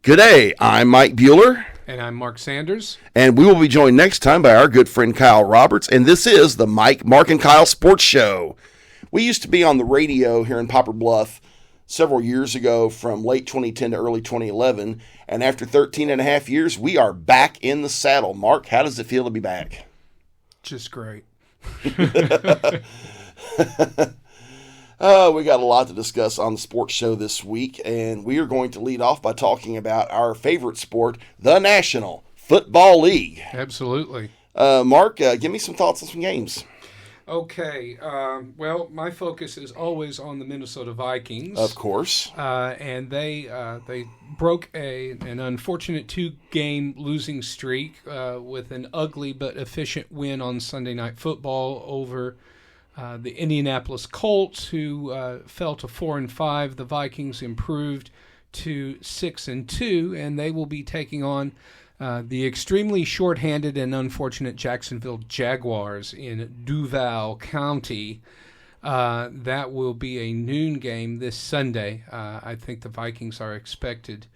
Good day, I'm Mike Bueller. And I'm Mark Sanders. And we will be joined next time by our good friend Kyle Roberts. And this is the Mike, Mark, and Kyle Sports Show. We used to be on the radio here in Poplar Bluff several years ago from late 2010 to early 2011. And after 13 and a half years, we are back in the saddle. Mark, how does it feel to be back? Just great. We got a lot to discuss on the sports show this week, and we are going to lead off by talking about our favorite sport, the National Football League. Absolutely. Mark, give me some thoughts on some games. Okay. Well, my focus is always on the Minnesota Vikings. Of course. And they broke an unfortunate 2-game losing streak with an ugly but efficient win on Sunday Night Football over the Indianapolis Colts, who fell to 4-5. The Vikings improved to 6-2, and they will be taking on the extremely shorthanded and unfortunate Jacksonville Jaguars in Duval County. That will be a noon game this Sunday. I think the Vikings are expected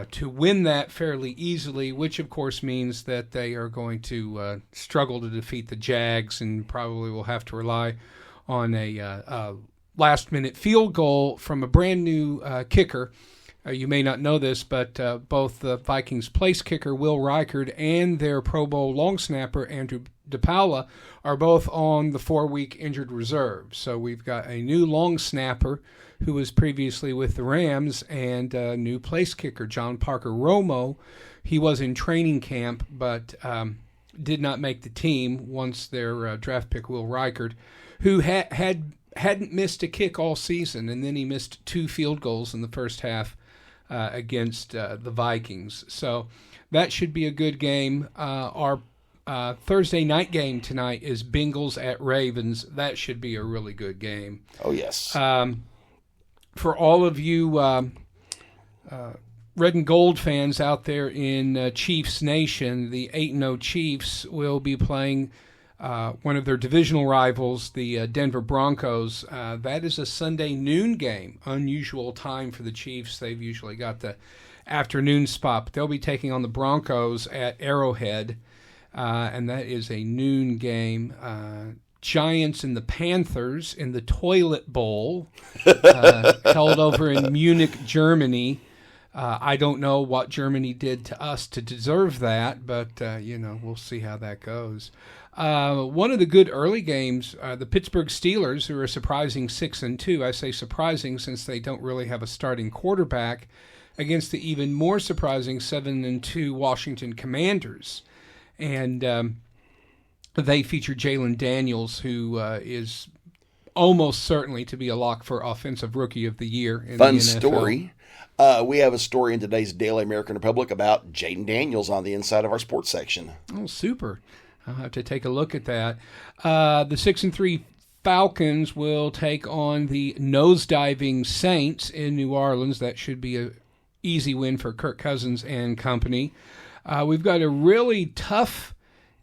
to win that fairly easily, which of course means that they are going to struggle to defeat the Jags and probably will have to rely on a last-minute field goal from a brand-new kicker. You may not know this, but both the Vikings place kicker Will Reichard and their Pro Bowl long snapper Andrew DePaula are both on the 4-week injured reserve. So we've got a new long snapper who was previously with the Rams, and a new place kicker, John Parker Romo. He was in training camp, but did not make the team once their draft pick, Will Reichard, who hadn't missed a kick all season, and then he missed 2 field goals in the first half against the Vikings. So that should be a good game. Our Thursday night game tonight is Bengals at Ravens. That should be a really good game. Oh, yes. For all of you red and gold fans out there in Chiefs Nation, the 8-0 Chiefs will be playing one of their divisional rivals, the Denver Broncos. That is a Sunday noon game, unusual time for the Chiefs. They've usually got the afternoon spot, but they'll be taking on the Broncos at Arrowhead, and that is a noon game. Giants and the Panthers in the Toilet Bowl, held over in Munich, Germany. I don't know what Germany did to us to deserve that, but, we'll see how that goes. One of the good early games, the Pittsburgh Steelers, who are surprising 6-2. I say surprising since they don't really have a starting quarterback, against the even more surprising 7-2 Washington Commanders. And they feature Jalen Daniels, who is almost certainly to be a lock for Offensive Rookie of the Year in Fun the NFL. story. We have a story in today's Daily American Republic about Jalen Daniels on the inside of our sports section. Oh, super. I'll have to take a look at that. The 6-3 Falcons will take on the nosediving Saints in New Orleans. That should be an easy win for Kirk Cousins and company. We've got a really tough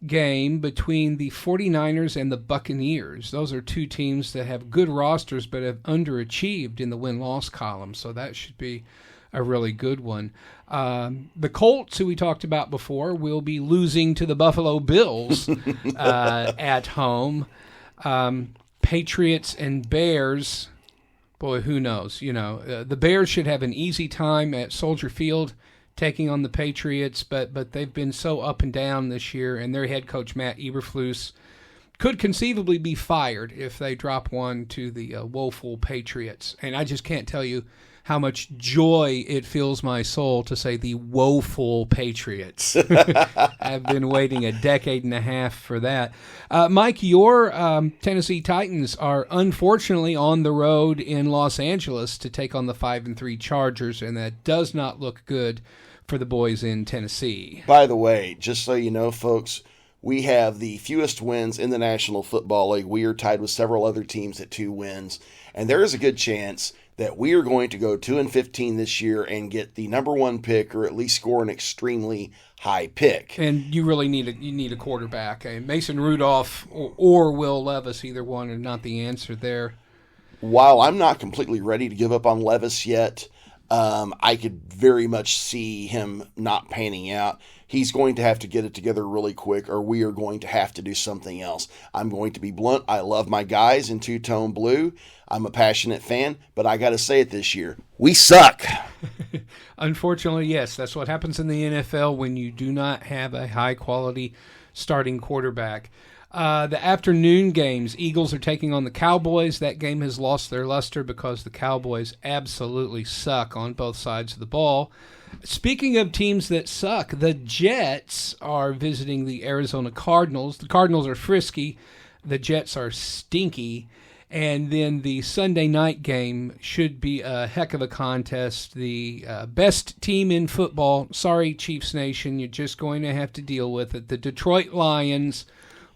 game between the 49ers and the Buccaneers. Those are two teams that have good rosters but have underachieved in the win-loss column, so that should be a really good one. The Colts, who we talked about before, will be losing to the Buffalo Bills at home. Patriots and Bears, boy, who knows? The Bears should have an easy time at Soldier Field taking on the Patriots, but they've been so up and down this year, and their head coach, Matt Eberflus, could conceivably be fired if they drop one to the woeful Patriots. And I just can't tell you how much joy it fills my soul to say the woeful Patriots. I've been waiting a decade and a half for that. Mike, your Tennessee Titans are unfortunately on the road in Los Angeles to take on the 5-3 Chargers, and that does not look good for the boys in Tennessee. By the way, just so you know, folks, we have the fewest wins in the National Football League. We are tied with several other teams at 2 wins, and there is a good chance that we are going to go 2-15 this year and get the number 1 pick, or at least score an extremely high pick. And you really need a quarterback. Mason Rudolph or Will Levis, either one, are not the answer there. While I'm not completely ready to give up on Levis yet, I could very much see him not panning out. He's going to have to get it together really quick, or we are going to have to do something else. I'm going to be blunt. I love my guys in two-tone blue. I'm a passionate fan, but I got to say it this year. We suck. Unfortunately, yes. That's what happens in the NFL when you do not have a high-quality starting quarterback. The afternoon games, Eagles are taking on the Cowboys. That game has lost their luster because the Cowboys absolutely suck on both sides of the ball. Speaking of teams that suck, the Jets are visiting the Arizona Cardinals. The Cardinals are frisky. The Jets are stinky. And then the Sunday night game should be a heck of a contest. The best team in football, sorry, Chiefs Nation, you're just going to have to deal with it. The Detroit Lions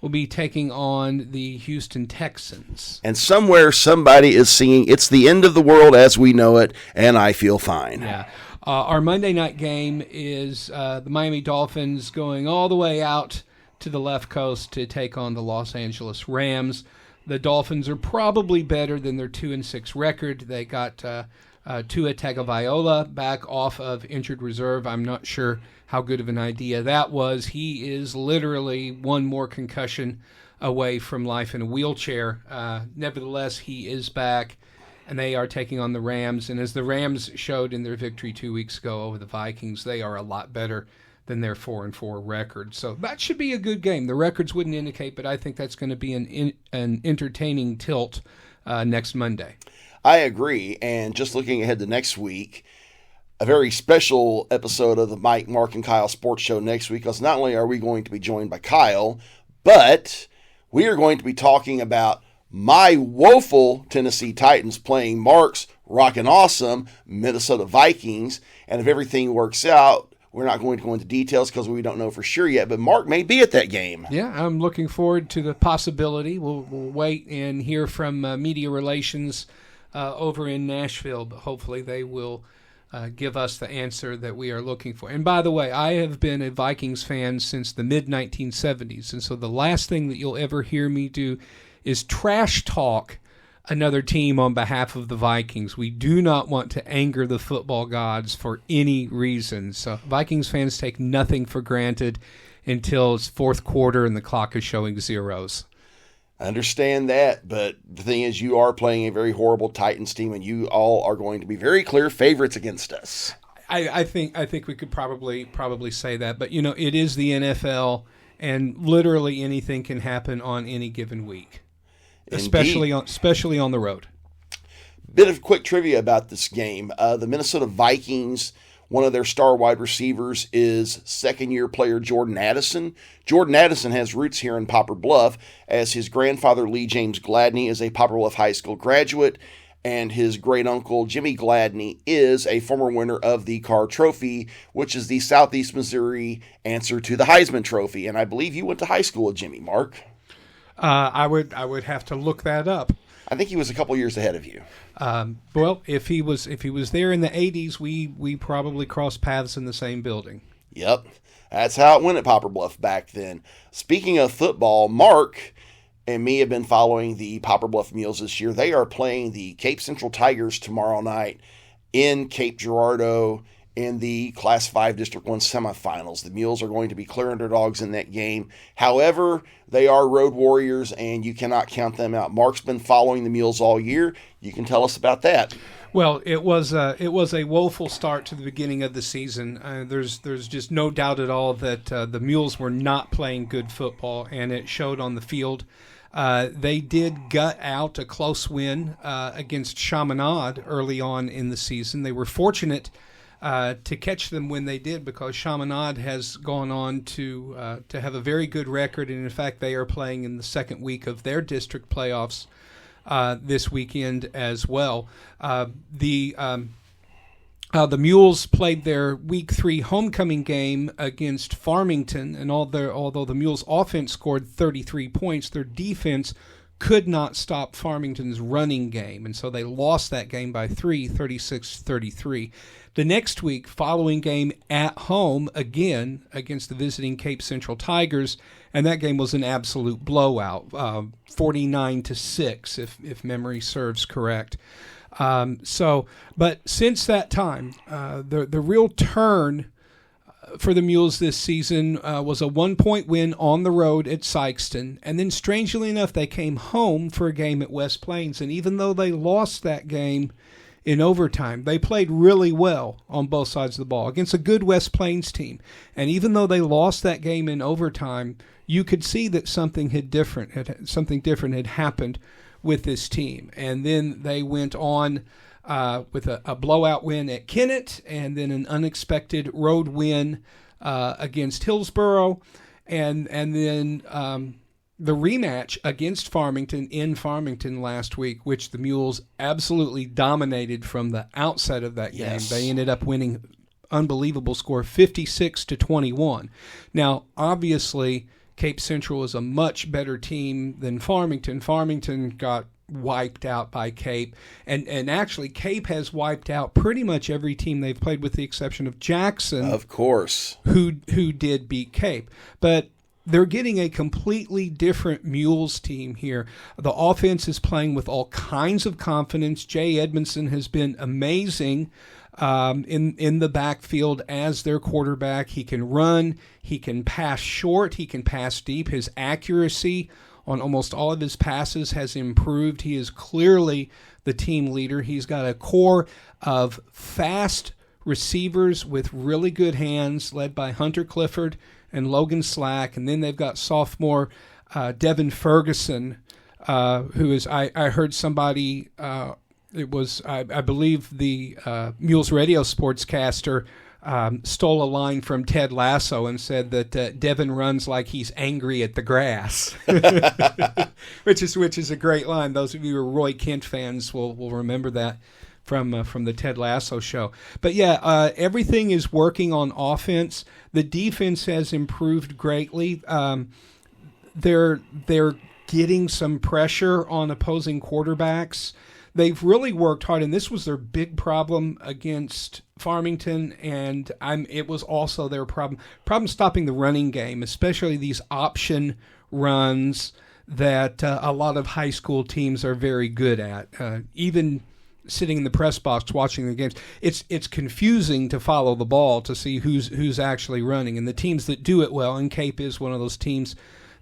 will be taking on the Houston Texans. And somewhere somebody is singing, "It's the end of the world as we know it, and I feel fine." Yeah. Our Monday night game is the Miami Dolphins going all the way out to the left coast to take on the Los Angeles Rams. The Dolphins are probably better than their 2-6 record. They got Tua Tagovailoa back off of injured reserve. I'm not sure how good of an idea that was. He is literally one more concussion away from life in a wheelchair. Nevertheless, he is back, and they are taking on the Rams. And as the Rams showed in their victory 2 weeks ago over the Vikings, they are a lot better than their 4-4 record. So that should be a good game. The records wouldn't indicate, but I think that's going to be an entertaining tilt next Monday. I agree. And just looking ahead to next week, a very special episode of the Mike, Mark, and Kyle Sports Show next week, because not only are we going to be joined by Kyle, but we are going to be talking about my woeful Tennessee Titans playing Mark's rockin' awesome Minnesota Vikings. And if everything works out, we're not going to go into details because we don't know for sure yet, but Mark may be at that game. Yeah, I'm looking forward to the possibility. We'll wait and hear from media relations over in Nashville, but hopefully they will give us the answer that we are looking for. And by the way, I have been a Vikings fan since the mid-1970s, and so the last thing that you'll ever hear me do is trash talk another team on behalf of the Vikings. We do not want to anger the football gods for any reason. So Vikings fans take nothing for granted until it's fourth quarter and the clock is showing zeros. I understand that, but the thing is, you are playing a very horrible Titans team, and you all are going to be very clear favorites against us. I think we could probably say that, but it is the NFL, and literally anything can happen on any given week. Especially on the road. Bit of quick trivia about this game. The Minnesota Vikings, one of their star wide receivers is second-year player Jordan Addison. Jordan Addison has roots here in Poplar Bluff, as his grandfather Lee James Gladney is a Poplar Bluff High School graduate, and his great-uncle Jimmy Gladney is a former winner of the Carr Trophy, which is the Southeast Missouri answer to the Heisman Trophy. And I believe you went to high school with Jimmy, Mark. I would have to look that up. I think he was a couple years ahead of you. Well, if he was there in the 80s, we probably crossed paths in the same building. Yep. That's how it went at Poplar Bluff back then. Speaking of football, Mark and me have been following the Poplar Bluff Mules this year. They are playing the Cape Central Tigers tomorrow night in Cape Girardeau in the Class 5 District 1 semifinals. The Mules are going to be clear underdogs in that game. However, they are road warriors, and you cannot count them out. Mark's been following the Mules all year. You can tell us about that. Well, it was a woeful start to the beginning of the season. There's just no doubt at all that the Mules were not playing good football, and it showed on the field. They did gut out a close win against Chaminade early on in the season. They were fortunate to catch them when they did, because Chaminade has gone on to have a very good record, and in fact they are playing in the second week of their district playoffs this weekend as well. The Mules played their Week 3 homecoming game against Farmington, and although the Mules' offense scored 33 points, their defense could not stop Farmington's running game, and so they lost that game by 36-33. The next week, following game at home again against the visiting Cape Central Tigers, and that game was an absolute blowout, 49-6, if memory serves correct. But since that time, the real turn for the Mules this season was a 1-point win on the road at Sikeston. And then, strangely enough, they came home for a game at West Plains. And even though they lost that game in overtime, they played really well on both sides of the ball against a good West Plains team. And even though they lost that game in overtime, you could see that something different had happened with this team. And then they went on with a blowout win at Kennett, and then an unexpected road win against Hillsboro, and then the rematch against Farmington in Farmington last week, which the Mules absolutely dominated from the outset of that game. Yes. They ended up winning unbelievable score, 56-21. Now, obviously, Cape Central is a much better team than Farmington. Farmington got wiped out by Cape, and actually Cape has wiped out pretty much every team they've played with the exception of Jackson, Of course. who did beat Cape. But they're getting a completely different Mules team here. The offense is playing with all kinds of confidence. Jay Edmondson has been amazing in the backfield as their quarterback. He can run, he can pass short, he can pass deep. His accuracy on almost all of his passes has improved. He is clearly the team leader. He's got a core of fast receivers with really good hands, led by Hunter Clifford and Logan Slack. And then they've got sophomore Devin Ferguson, who is, I heard somebody, it was, I believe the Mules radio sportscaster stole a line from Ted Lasso and said that Devin runs like he's angry at the grass, which is a great line. Those of you who are Roy Kent fans will remember that from the Ted Lasso show. But yeah, everything is working on offense. The defense has improved greatly. They're getting some pressure on opposing quarterbacks. They've really worked hard, and this was their big problem against Farmington, and it was also their problem stopping the running game, especially these option runs that a lot of high school teams are very good at. Even sitting in the press box watching the games, it's confusing to follow the ball to see who's actually running, and the teams that do it well, and Cape is one of those teams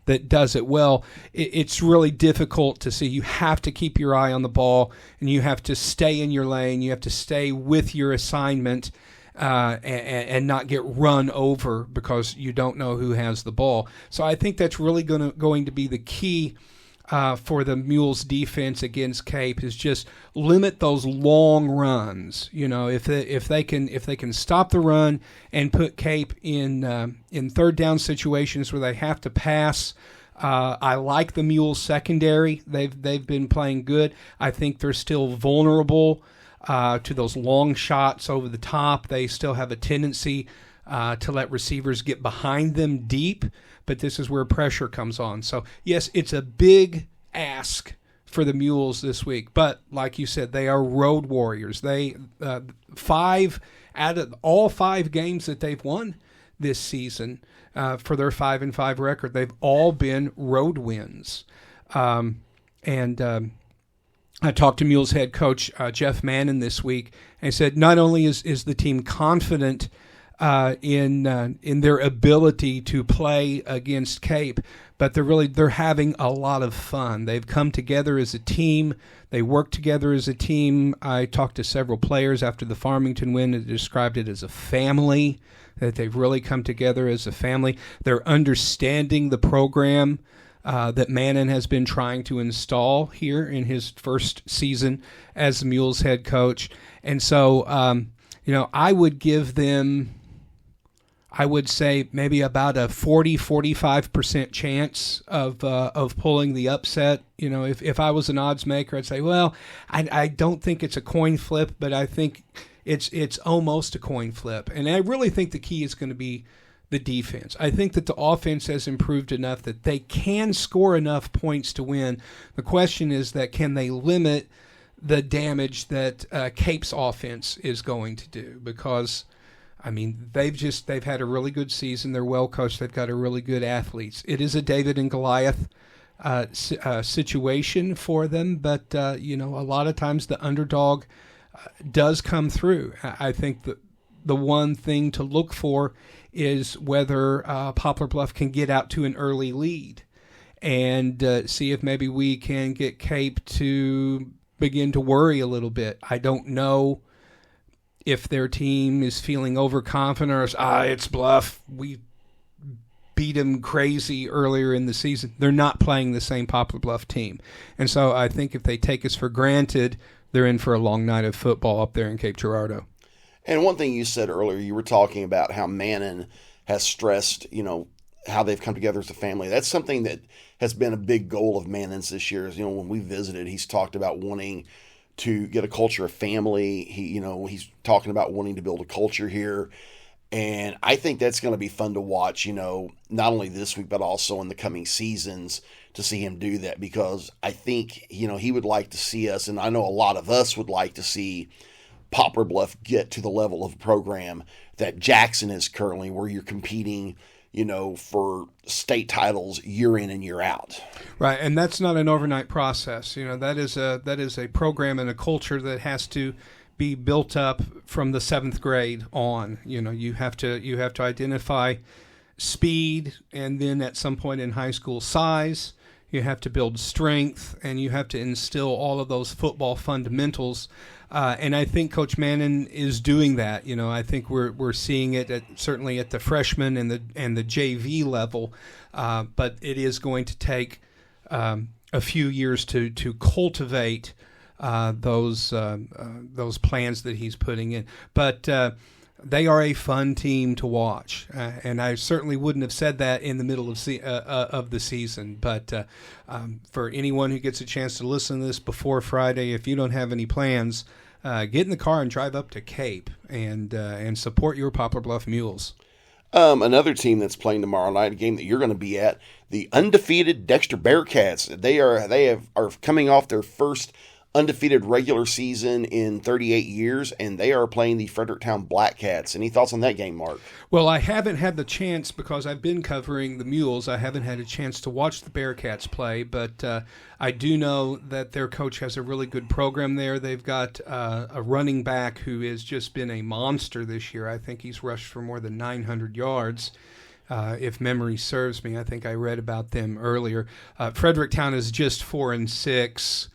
that does it well, it's really difficult to see. You have to keep your eye on the ball, and you have to stay in your lane. You have to stay with your assignment and not get run over because you don't know who has the ball. So I think that's really going to be the key for the Mules defense against Cape, is just limit those long runs. You know, if they can stop the run and put Cape in third down situations where they have to pass. I like the Mules secondary. They've been playing good. I think they're still vulnerable to those long shots over the top. They still have a tendency to let receivers get behind them deep, but this is where pressure comes on. So, yes, it's a big ask for the Mules this week, but like you said, they are road warriors. They 5 out of all 5 games that they've won this season for their 5-5 record, they've all been road wins. I talked to Mules head coach Jeff Mannon this week, and he said not only is the team confident in their ability to play against Cape, but they're having a lot of fun. They've come together as a team. They work together as a team. I talked to several players after the Farmington win that described it as a family, that they've really come together as a family. They're understanding the program that Mannon has been trying to install here in his first season as the Mules head coach. And so, I would give them, I would say maybe about a 40-45% chance of pulling the upset. You know, if I was an odds maker, I'd say, well, I don't think it's a coin flip, but I think it's almost a coin flip. And I really think the key is going to be the defense. I think that the offense has improved enough that they can score enough points to win. The question is that can they limit the damage that Cape's offense is going to do? Because I mean, they've had a really good season. They're well coached. They've got a really good athletes. It is a David and Goliath situation for them, but a lot of times the underdog does come through. I think that the one thing to look for is whether Poplar Bluff can get out to an early lead and see if maybe we can get Cape to begin to worry a little bit. I don't know if their team is feeling overconfident or it's Bluff. We beat them crazy earlier in the season. They're not playing the same Poplar Bluff team. And so I think if they take us for granted, they're in for a long night of football up there in Cape Girardeau. And one thing you said earlier, you were talking about how Mannon has stressed, how they've come together as a family. That's something that has been a big goal of Mannon's this year. When we visited, he's talked about wanting to get a culture of family. He's talking about wanting to build a culture here. And I think that's going to be fun to watch, not only this week, but also in the coming seasons to see him do that, because I think, he would like to see us, and I know a lot of us would like to see Poplar Bluff get to the level of program that Jackson is currently, where you're competing, for state titles year in and year out. Right, and that's not an overnight process. That is a program and a culture that has to be built up from the 7th grade on. You have to identify speed, and then at some point in high school, size. You have to build strength, and you have to instill all of those football fundamentals. And I think Coach Mannon is doing that. I think we're seeing it certainly at the freshman and the JV level, but it is going to take a few years to cultivate those plans that he's putting in. But they are a fun team to watch, and I certainly wouldn't have said that in the middle of the season. But for anyone who gets a chance to listen to this before Friday, if you don't have any plans, get in the car and drive up to Cape and support your Poplar Bluff Mules. Another team that's playing tomorrow night, a game that you're going to be at, the undefeated Dexter Bearcats. They are coming off their first undefeated regular season in 38 years, and they are playing the Fredericktown Blackcats. Any thoughts on that game, Mark? Well, I haven't had the chance, because I've been covering the Mules. I haven't had a chance to watch the Bearcats play, but I do know that their coach has a really good program there. They've got a running back who has just been a monster this year. I think he's rushed for more than 900 yards. If memory serves me, I think I read about them earlier. Fredericktown is just 4-6.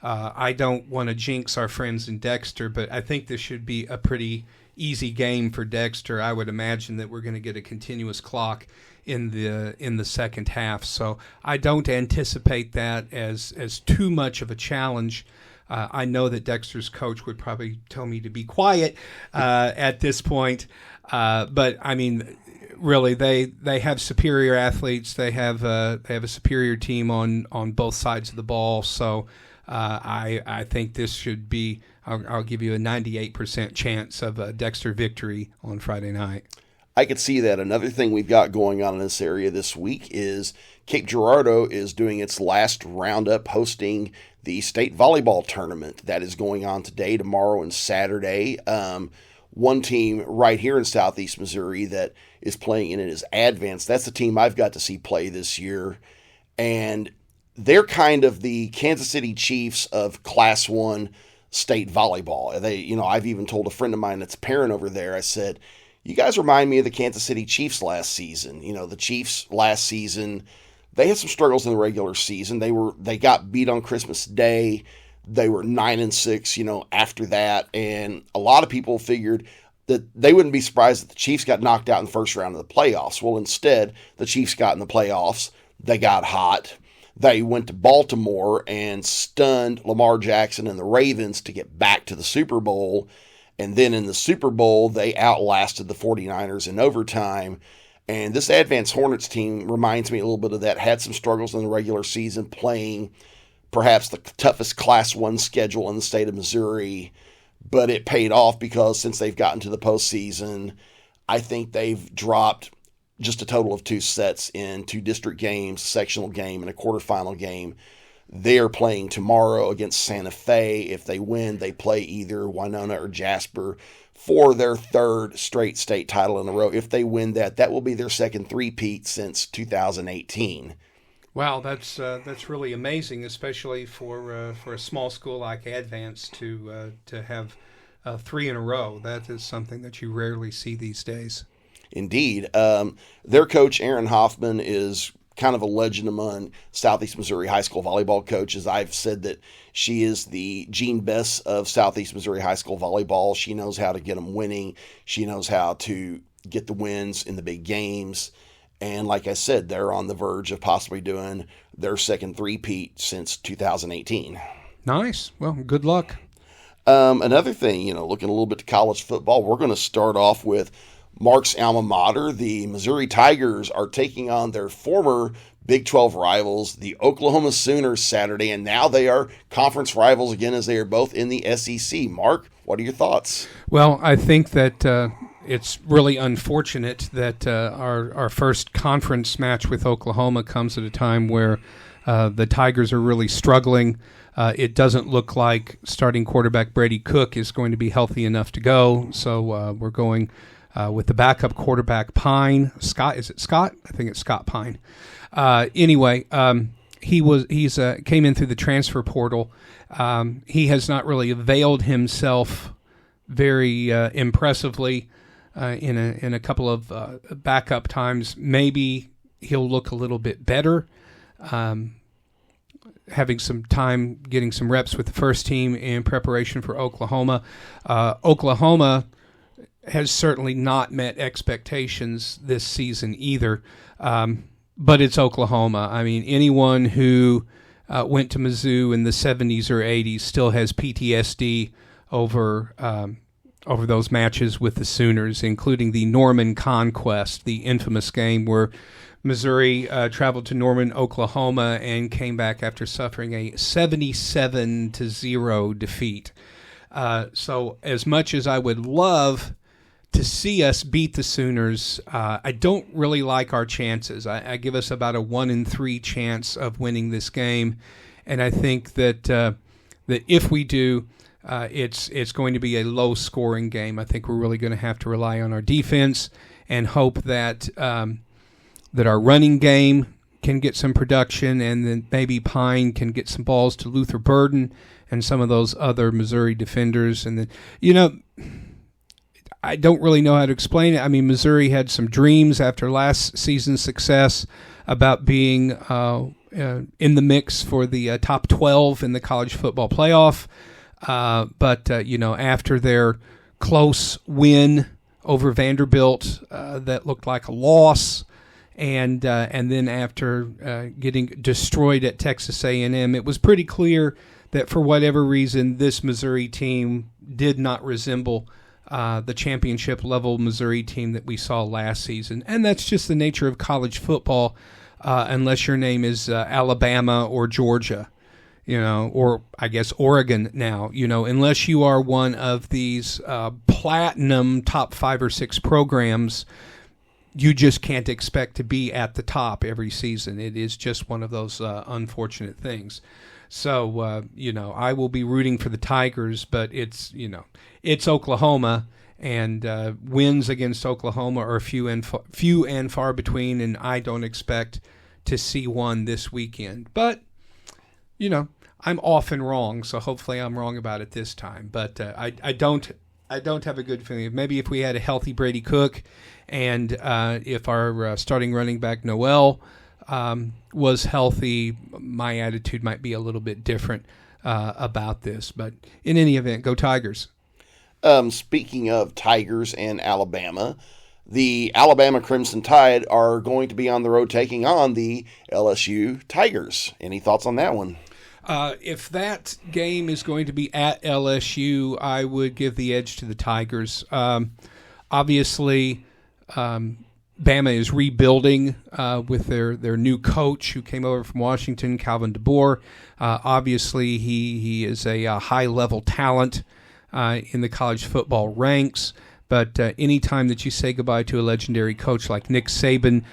I don't want to jinx our friends in Dexter, but I think this should be a pretty easy game for Dexter. I would imagine that we're going to get a continuous clock in the second half, so I don't anticipate that as too much of a challenge. I know that Dexter's coach would probably tell me to be quiet at this point, but I mean, really, they have superior athletes. They have a superior team on both sides of the ball, so. I think this should be, I'll give you a 98% chance of a Dexter victory on Friday night. I could see that. Another thing we've got going on in this area this week is Cape Girardeau is doing its last roundup, hosting the state volleyball tournament that is going on today, tomorrow, and Saturday. One team right here in Southeast Missouri that is playing in it is Advance. That's the team I've got to see play this year. And they're kind of the Kansas City Chiefs of Class 1 state volleyball. I've even told a friend of mine that's a parent over there, I said, you guys remind me of the Kansas City Chiefs last season. The Chiefs last season, they had some struggles in the regular season. They got beat on Christmas Day. They were 9-6, after that. And a lot of people figured that they wouldn't be surprised that the Chiefs got knocked out in the first round of the playoffs. Well, instead, the Chiefs got in the playoffs. They got hot. They went to Baltimore and stunned Lamar Jackson and the Ravens to get back to the Super Bowl. And then in the Super Bowl, they outlasted the 49ers in overtime. And this Advance Hornets team reminds me a little bit of that. Had some struggles in the regular season, playing perhaps the toughest Class 1 schedule in the state of Missouri. But it paid off, because since they've gotten to the postseason, I think they've dropped just a total of 2 sets in 2 district games, a sectional game, and a quarterfinal game. They are playing tomorrow against Santa Fe. If they win, they play either Winona or Jasper for their 3rd straight state title in a row. If they win that will be their second three-peat since 2018. Wow, that's really amazing, especially for a small school like Advance to have 3 in a row. That is something that you rarely see these days. Indeed. Their coach, Aaron Hoffman, is kind of a legend among Southeast Missouri high school volleyball coaches. I've said that she is the Jean Bess of Southeast Missouri high school volleyball. She knows how to get them winning. She knows how to get the wins in the big games. And like I said, they're on the verge of possibly doing their second three-peat since 2018. Nice. Well, good luck. Another thing, looking a little bit to college football, we're going to start off with Mark's alma mater. The Missouri Tigers are taking on their former Big 12 rivals, the Oklahoma Sooners, Saturday, and now they are conference rivals again as they are both in the SEC. Mark, what are your thoughts? Well, I think that it's really unfortunate that our first conference match with Oklahoma comes at a time where the Tigers are really struggling. It doesn't look like starting quarterback Brady Cook is going to be healthy enough to go, so we're going with the backup quarterback Pine. Scott, is it Scott? I think it's Scott Pine. Anyway, he's came in through the transfer portal. He has not really availed himself very impressively in a couple of backup times. Maybe he'll look a little bit better, having some time, getting some reps with the first team in preparation for Oklahoma. Oklahoma has certainly not met expectations this season either, but it's Oklahoma. I mean, anyone who went to Mizzou in the 70s or 80s still has PTSD over those matches with the Sooners, including the Norman Conquest, the infamous game where Missouri traveled to Norman, Oklahoma, and came back after suffering a 77-0 defeat. So as much as I would love to see us beat the Sooners, I don't really like our chances. I give us about a 1-in-3 chance of winning this game, and I think that if we do, it's going to be a low-scoring game. I think we're really going to have to rely on our defense and hope that that our running game can get some production, and then maybe Pine can get some balls to Luther Burden and some of those other Missouri defenders. And then, I don't really know how to explain it. I mean, Missouri had some dreams after last season's success about being in the mix for the top 12 in the college football playoff. But after their close win over Vanderbilt, that looked like a loss, and then after getting destroyed at Texas A&M, it was pretty clear that for whatever reason, this Missouri team did not resemble the championship-level Missouri team that we saw last season. And that's just the nature of college football, unless your name is Alabama or Georgia, or I guess Oregon now. Unless you are one of these platinum top 5 or 6 programs, you just can't expect to be at the top every season. It is just one of those unfortunate things. So, I will be rooting for the Tigers, but it's Oklahoma, and wins against Oklahoma are few and far between, and I don't expect to see one this weekend. But, I'm often wrong, so hopefully I'm wrong about it this time. But I don't have a good feeling. Maybe if we had a healthy Brady Cook, and if our starting running back Noel was healthy, my attitude might be a little bit different about this. But in any event, go Tigers. Speaking of Tigers and Alabama, the Alabama Crimson Tide are going to be on the road taking on the LSU Tigers. Any thoughts on that one? If that game is going to be at LSU, I would give the edge to the Tigers. Obviously, Bama is rebuilding with their new coach who came over from Washington, Calvin DeBoer. Obviously, he is a high-level talent in the college football ranks. But any time that you say goodbye to a legendary coach like Nick Saban,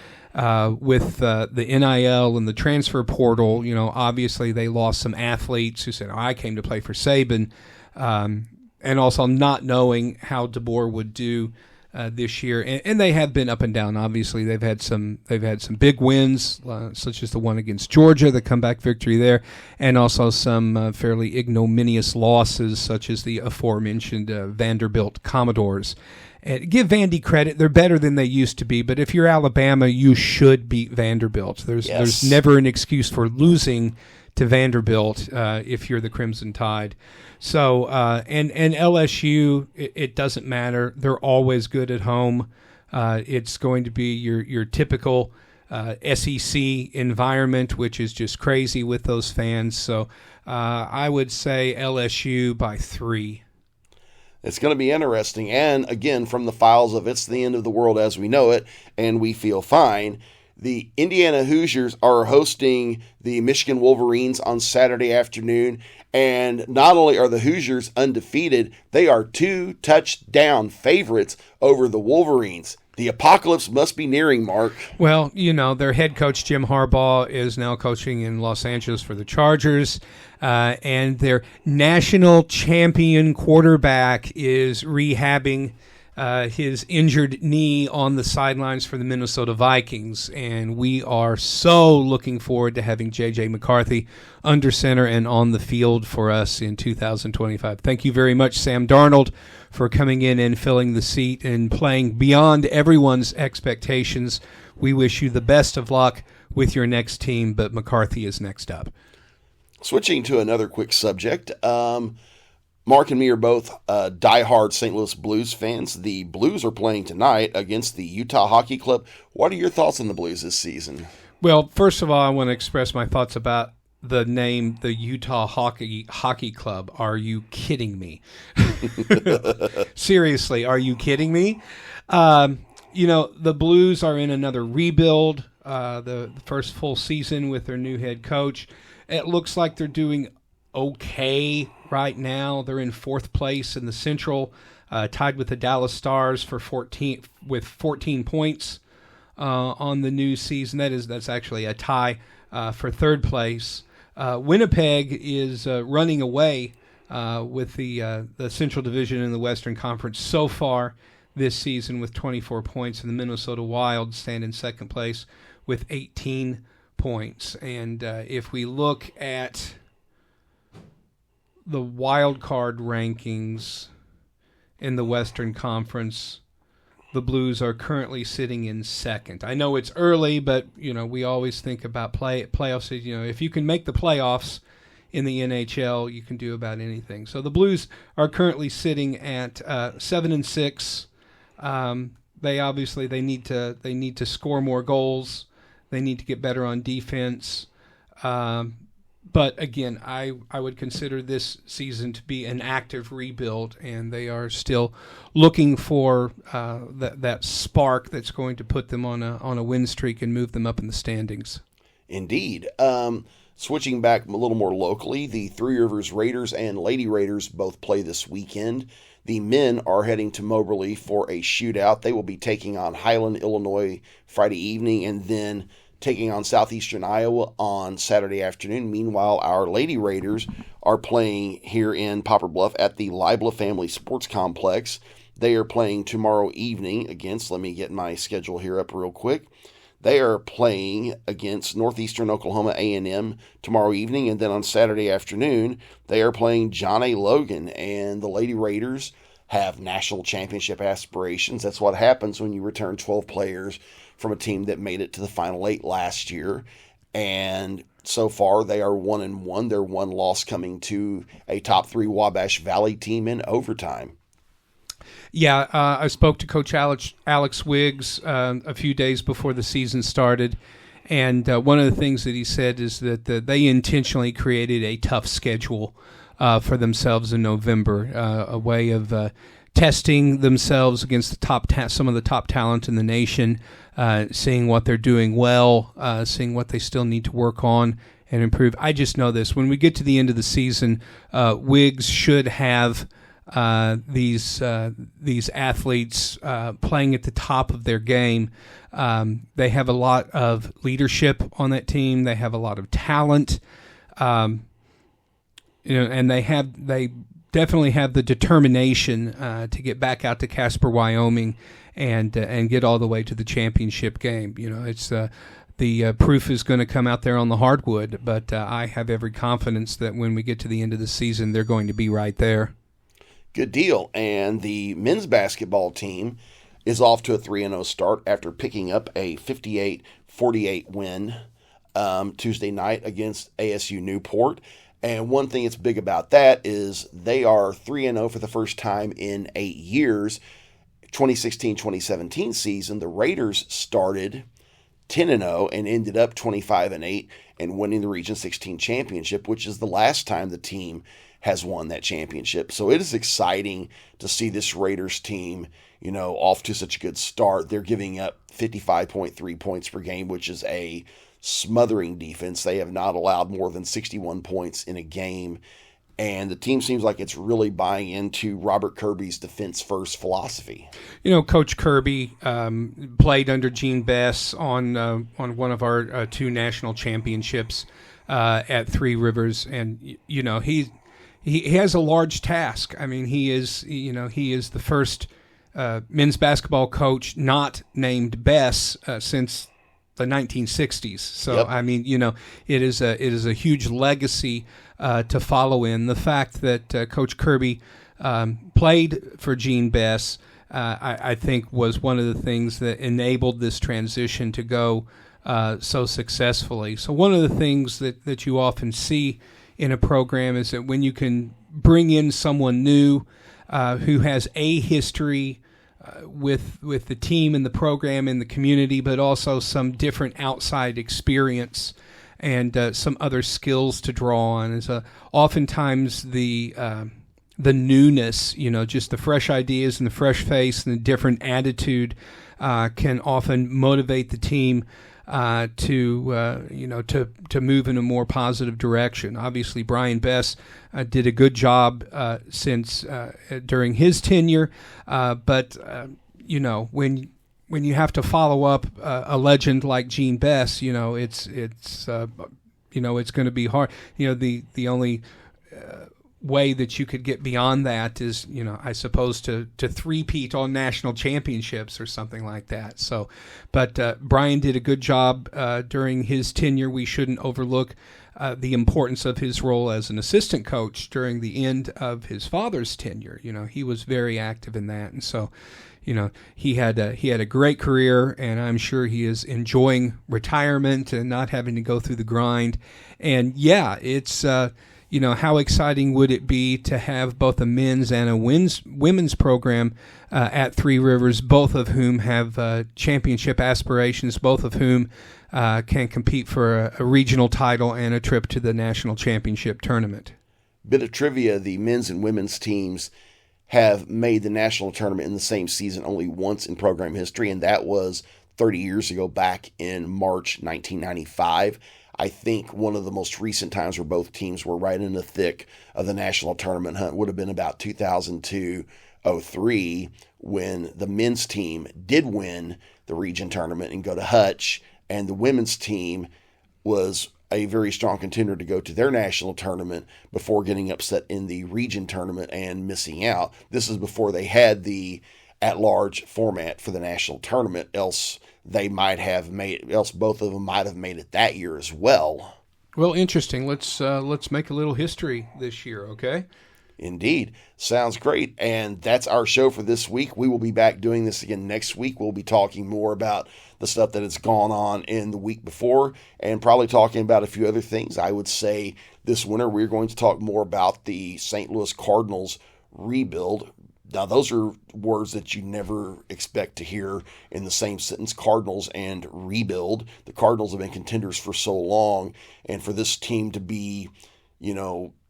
with the NIL and the transfer portal, obviously they lost some athletes who said, I came to play for Saban, and also not knowing how DeBoer would do this year, and they have been up and down. Obviously, they've had some big wins, such as the one against Georgia, the comeback victory there, and also some fairly ignominious losses, such as the aforementioned Vanderbilt Commodores. And give Vandy credit; they're better than they used to be. But if you're Alabama, you should beat Vanderbilt. There's never an excuse for losing to Vanderbilt if you're the Crimson Tide. So and LSU, it doesn't matter. They're always good at home. It's going to be your typical SEC environment, which is just crazy with those fans. So I would say LSU by 3. It's going to be interesting. And again, from the files of It's the End of the World as We Know It, and We Feel Fine, the Indiana Hoosiers are hosting the Michigan Wolverines on Saturday afternoon. And not only are the Hoosiers undefeated, they are 2-touchdown favorites over the Wolverines. The apocalypse must be nearing, Mark. Well, their head coach, Jim Harbaugh, is now coaching in Los Angeles for the Chargers. And their national champion quarterback is rehabbing his injured knee on the sidelines for the Minnesota Vikings. And we are so looking forward to having J.J. McCarthy under center and on the field for us in 2025. Thank you very much, Sam Darnold, for coming in and filling the seat and playing beyond everyone's expectations. We wish you the best of luck with your next team, but McCarthy is next up. Switching to another quick subject, Mark and me are both diehard St. Louis Blues fans. The Blues are playing tonight against the Utah Hockey Club. What are your thoughts on the Blues this season? Well, first of all, I want to express my thoughts about the name, the Utah Hockey Club. Are you kidding me? Seriously, are you kidding me? The Blues are in another rebuild, the first full season with their new head coach. It looks like they're doing okay right now. They're in 4th place in the Central, tied with the Dallas Stars for 14 points on the new season. That's actually a tie for 3rd place. Winnipeg is running away with the Central Division in the Western Conference so far this season with 24 points, and the Minnesota Wild stand in 2nd place with 18 points. And if we look at the wild card rankings in the Western Conference, the Blues are currently sitting in 2nd. I know it's early, but we always think about playoffs. If you can make the playoffs in the NHL, you can do about anything. So the Blues are currently sitting at 7-6. They need to score more goals. They need to get better on defense. But again, I would consider this season to be an active rebuild, and they are still looking for that spark that's going to put them on a win streak and move them up in the standings. Indeed. Switching back a little more locally, the Three Rivers Raiders and Lady Raiders both play this weekend. The men are heading to Moberly for a shootout. They will be taking on Highland, Illinois Friday evening, and then taking on Southeastern Iowa on Saturday afternoon. Meanwhile, our Lady Raiders are playing here in Poplar Bluff at the Libla Family Sports Complex. They are playing tomorrow evening against, let me get my schedule here up real quick. They are playing against Northeastern Oklahoma A&M tomorrow evening, and then on Saturday afternoon, they are playing John A. Logan, and the Lady Raiders have national championship aspirations. That's what happens when you return 12 players from a team that made it to the Final 8 last year. And so far, they are 1-1. Their one loss coming to a top 3 Wabash Valley team in overtime. Yeah, I spoke to Coach Alex Wiggs a few days before the season started, and one of the things that he said is that they intentionally created a tough schedule for themselves in November, a way of testing themselves against some of the top talent in the nation, seeing what they're doing well, seeing what they still need to work on and improve. I just know this: when we get to the end of the season, Wiggs should have these athletes playing at the top of their game. They have a lot of leadership on that team. They have a lot of talent, and they definitely have the determination to get back out to Casper, Wyoming, and get all the way to the championship game. It's the proof is going to come out there on the hardwood, but I have every confidence that when we get to the end of the season, they're going to be right there. Good deal. And the men's basketball team is off to a 3-0 start after picking up a 58-48 win Tuesday night against ASU Newport. And one thing that's big about that is they are 3-0 for the first time in 8 years. 2016-2017 season, the Raiders started 10-0 and ended up 25-8 and winning the Region 16 championship, which is the last time the team has won that championship. So it is exciting to see this Raiders team, off to such a good start. They're giving up 55.3 points per game, which is a smothering defense. They have not allowed more than 61 points in a game. And the team seems like it's really buying into Robert Kirby's defense-first philosophy. Coach Kirby played under Gene Bess on one of our 2 national championships at Three Rivers, and he has a large task. I mean, he is the first men's basketball coach not named Bess since the 1960s. So yep. I mean, it is a huge legacy to follow in. The fact that Coach Kirby played for Gene Bess, I think, was one of the things that enabled this transition to go so successfully. So one of the things that you often see in a program is that when you can bring in someone new who has a history with the team and the program and the community, but also some different outside experience and some other skills to draw on. Is oftentimes the newness, just the fresh ideas and the fresh face and the different attitude can often motivate the team to move in a more positive direction. Obviously, Brian Bess did a good job during his tenure, but when you have to follow up a legend like Gene Bess, it's going to be hard. The only way that you could get beyond that is, I suppose to three-peat on national championships or something like that. So, but Brian did a good job during his tenure. We shouldn't overlook the importance of his role as an assistant coach during the end of his father's tenure. He was very active in that, and so, he had a great career, and I'm sure he is enjoying retirement and not having to go through the grind. And yeah, it's how exciting would it be to have both a men's and a women's program at Three Rivers, both of whom have championship aspirations, both of whom can compete for a regional title and a trip to the national championship tournament. Bit of trivia, the men's and women's teams have made the national tournament in the same season only once in program history, and that was 30 years ago, back in March 1995. I think one of the most recent times where both teams were right in the thick of the national tournament hunt would have been about 2002-03, when the men's team did win the region tournament and go to Hutch, and the women's team was a very strong contender to go to their national tournament before getting upset in the region tournament and missing out. This is before they had the at-large format for the national tournament, else both of them might have made it that year as well. Well, interesting. Let's make a little history this year, okay? Indeed. Sounds great. And that's our show for this week. We will be back doing this again next week. We'll be talking more about the stuff that has gone on in the week before and probably talking about a few other things. I would say this winter we're going to talk more about the St. Louis Cardinals rebuild. Now, those are words that you never expect to hear in the same sentence, Cardinals and rebuild. The Cardinals have been contenders for so long, and for this team to be,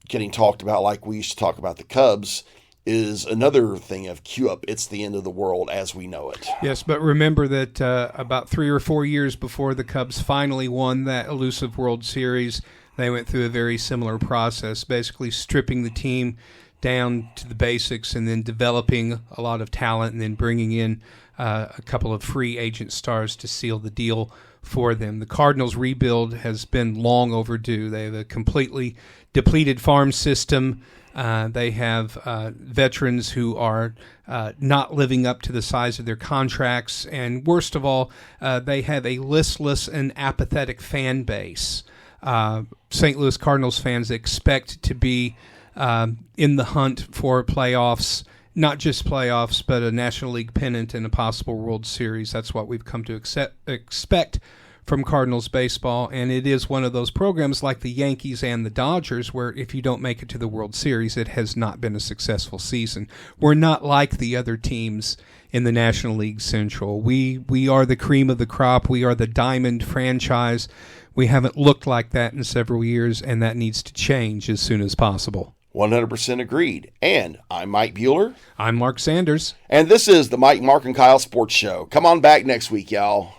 getting talked about like we used to talk about the Cubs is another thing of cue up. It's the end of the world as we know it. Yes, but remember that about 3 or 4 years before the Cubs finally won that elusive World Series, they went through a very similar process, basically stripping the team down to the basics and then developing a lot of talent and then bringing in a couple of free agent stars to seal the deal for them. The Cardinals' rebuild has been long overdue. They have a completely depleted farm system. They have veterans who are not living up to the size of their contracts. And worst of all, they have a listless and apathetic fan base. St. Louis Cardinals fans expect to be in the hunt for playoffs, not just playoffs, but a National League pennant and a possible World Series. That's what we've come to expect from Cardinals baseball, and it is one of those programs like the Yankees and the Dodgers where if you don't make it to the World Series, it has not been a successful season. We're not like the other teams in the National League Central. We are the cream of the crop. We are the diamond franchise. We haven't looked like that in several years, and that needs to change as soon as possible. 100% agreed. And I'm Mike Bueller. I'm Mark Sanders. And this is the Mike, Mark, and Kyle Sports Show. Come on back next week, y'all.